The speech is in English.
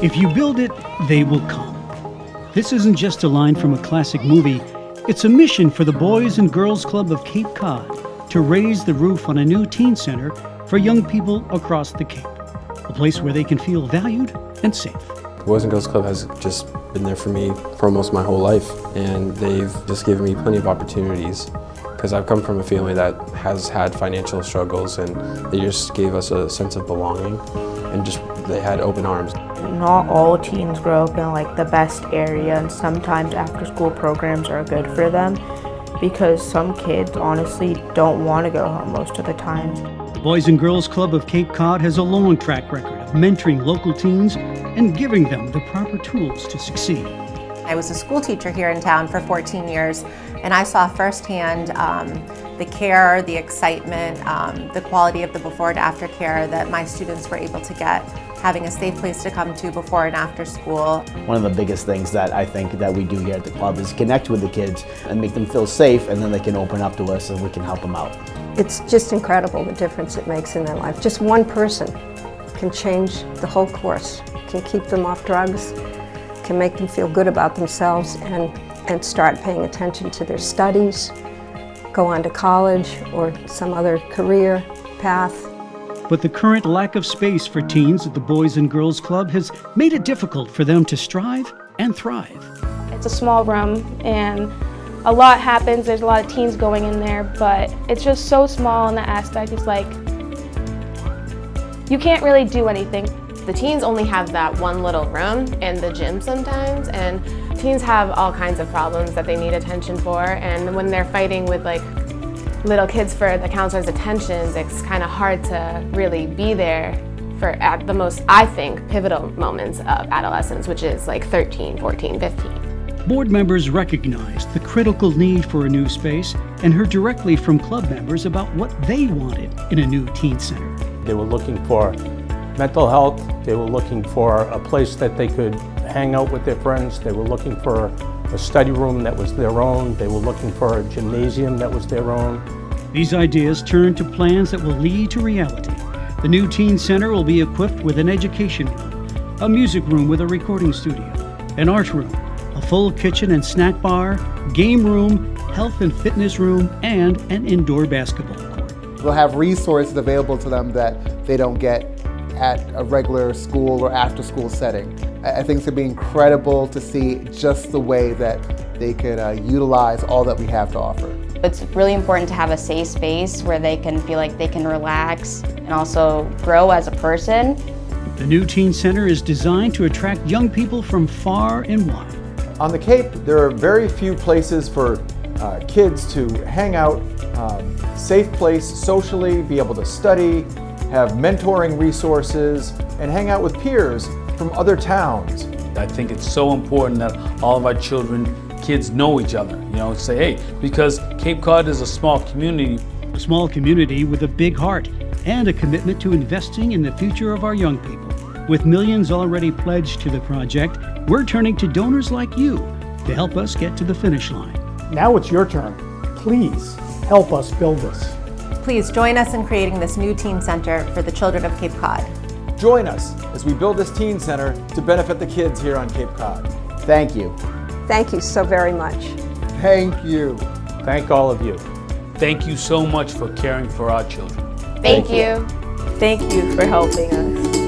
If you build it, they will come. This isn't just a line from a classic movie. It's a mission for the Boys and Girls Club of Cape Cod to raise the roof on a new teen center for young people across the Cape. A place where they can feel valued and safe. The Boys and Girls Club has just been there for me for almost my whole life, and they've just given me plenty of opportunities because I've come from a family that has had financial struggles, and they just gave us a sense of belonging, and just they had open arms. Not all teens grow up in like the best area, and sometimes after-school programs are good for them because some kids honestly don't want to go home most of the time. The Boys and Girls Club of Cape Cod has a long track record of mentoring local teens and giving them the proper tools to succeed. I was a school teacher here in town for 14 years, and I saw firsthand the care, the excitement, the quality of the before and after care that my students were able to get, having a safe place to come to before and after school. One of the biggest things that I think that we do here at the club is connect with the kids and make them feel safe, and then they can open up to us and we can help them out. It's just incredible the difference it makes in their life. Just one person can change the whole course, can keep them off drugs, can make them feel good about themselves and start paying attention to their studies, go on to college or some other career path. But the current lack of space for teens at the Boys and Girls Club has made it difficult for them to strive and thrive. It's a small room and a lot happens. There's a lot of teens going in there, but it's just so small in that aspect. It's like you can't really do anything. The teens only have that one little room and the gym sometimes, and teens have all kinds of problems that they need attention for, and when they're fighting with like little kids for the counselor's attentions, it's kind of hard to really be there for at the most, I think, pivotal moments of adolescence, which is like 13, 14, 15. Board members recognized the critical need for a new space and heard directly from club members about what they wanted in a new teen center. They were looking for mental health, they were looking for a place that they could hang out with their friends, they were looking for a study room that was their own, they were looking for a gymnasium that was their own. These ideas turned to plans that will lead to reality. The new teen center will be equipped with an education room, a music room with a recording studio, an art room, a full kitchen and snack bar, game room, health and fitness room, and an indoor basketball court. They'll have resources available to them that they don't get at a regular school or after-school setting. I think it's going to be incredible to see just the way that they could utilize all that we have to offer. It's really important to have a safe space where they can feel like they can relax and also grow as a person. The new teen center is designed to attract young people from far and wide. On the Cape, there are very few places for kids to hang out, safe place socially, be able to study, have mentoring resources, and hang out with peers from other towns. I think it's so important that all of our kids know each other, say, hey, because Cape Cod is a small community. A small community with a big heart and a commitment to investing in the future of our young people. With millions already pledged to the project, we're turning to donors like you to help us get to the finish line. Now it's your turn. Please help us build this. Please join us in creating this new teen center for the children of Cape Cod. Join us as we build this teen center to benefit the kids here on Cape Cod. Thank you. Thank you so very much. Thank you. Thank all of you. Thank you so much for caring for our children. Thank you. Thank you for helping us.